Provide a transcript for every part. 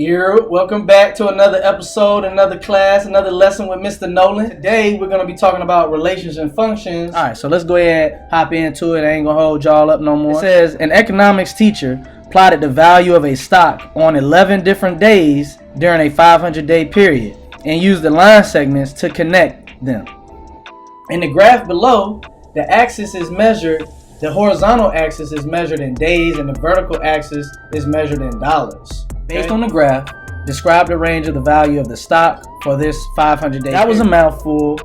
Welcome back to another episode, another class, another lesson with Mr. Nolan. Today we're going to be talking about relations and functions. Alright, so let's go ahead, hop into it. I ain't going to hold y'all up no more. It says, an economics teacher plotted the value of a stock on 11 different days during a 500-day period and used the line segments to connect them. In the graph below, the axis is measured, the horizontal axis is measured in days and the vertical axis is measured in dollars. Based on the graph, describe the range of the value of the stock for this 500 days. That was a mouthful.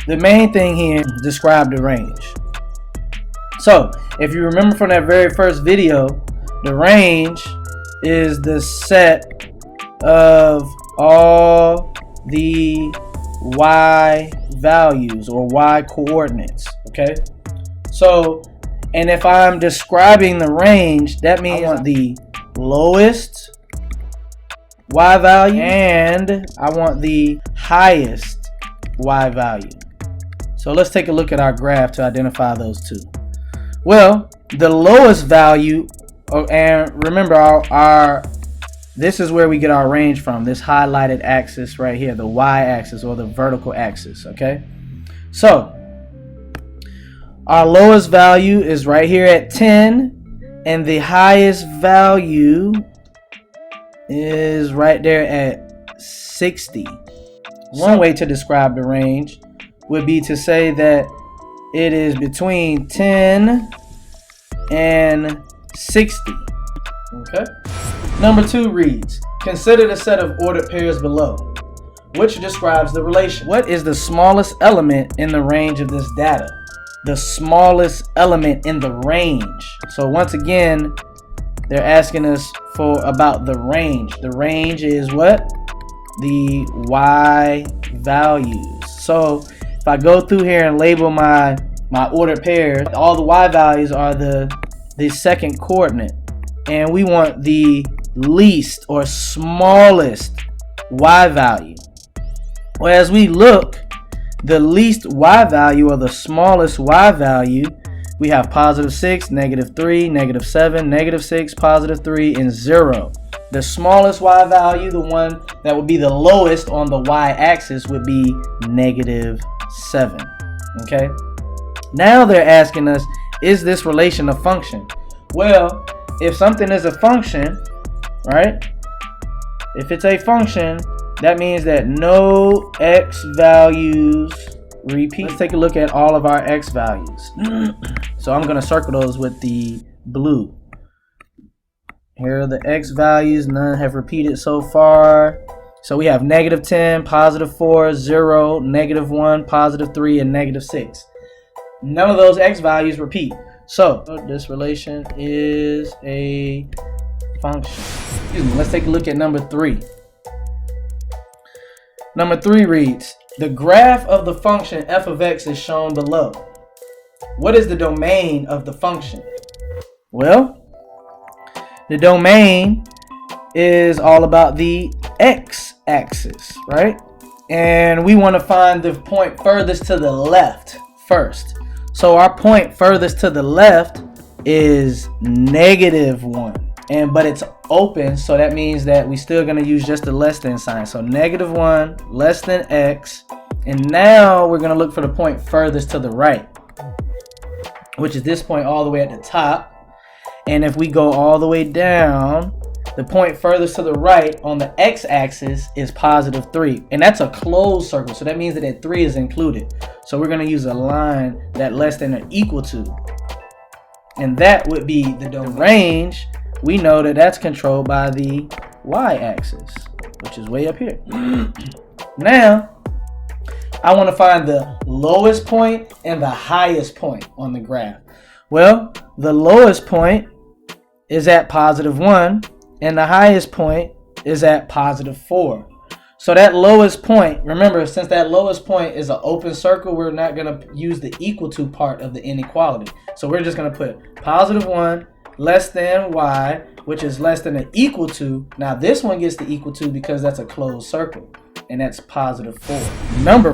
The main thing here, describe the range. So, if you remember from that very first video, the range is the set of all the y values or y coordinates, okay? So, and if I'm describing the range, that means I want the lowest y value and I want the highest y value. So let's take a look at our graph to identify those two. Well, the lowest value, and remember our this is where we get our range from, this highlighted axis right here, the y-axis or the vertical axis, okay? So our lowest value is right here at 10 and the highest value is right there at 60. One way to describe the range would be to say that it is between 10 and 60. Okay. Number 2 reads, consider the set of ordered pairs below, which describes the relation. What is the smallest element in the range of this data? The smallest element in the range. So once again, they're asking us about the range. The range is what? The y values. So if I go through here and label my ordered pairs, all the y values are the second coordinate. And we want the least or smallest y value. Well, as we look, the least y value or the smallest y value, we have positive 6, negative 3, negative 7, negative 6, positive 3, and 0. The smallest y value, the one that would be the lowest on the y-axis, would be negative 7. Okay? Now they're asking us, is this relation a function? Well, if something is a function, right? If it's a function, that means that no x values repeat. Let's take a look at all of our x values. So I'm going to circle those with the blue. Here are the x values. None have repeated so far. So we have negative 10, positive 4, 0, negative 1, positive 3, and negative 6. None of those x values repeat. So this relation is a function. Excuse me. Let's take a look at number 3. Number 3 reads, the graph of the function f of x is shown below. What is the domain of the function? Well, the domain is all about the x-axis, right? And we want to find the point furthest to the left first. So our point furthest to the left is negative 1. But it's open, so that means that we're still going to use just the less than sign. So negative 1 less than x. And now we're going to look for the point furthest to the right, which is this point all the way at the top. And if we go all the way down, the point furthest to the right on the x-axis is positive 3. And that's a closed circle, so that means that that 3 is included. So we're going to use a line that less than or equal to. And that would be the range. We know that that's controlled by the y-axis, which is way up here. Now, I want to find the lowest point and the highest point on the graph. Well, the lowest point is at positive 1, and the highest point is at positive 4. So that lowest point, remember, since that lowest point is an open circle, we're not going to use the equal to part of the inequality. So we're just going to put positive 1 less than y, which is less than or equal to. Now this one gets the equal to because that's a closed circle, and that's positive 4. Number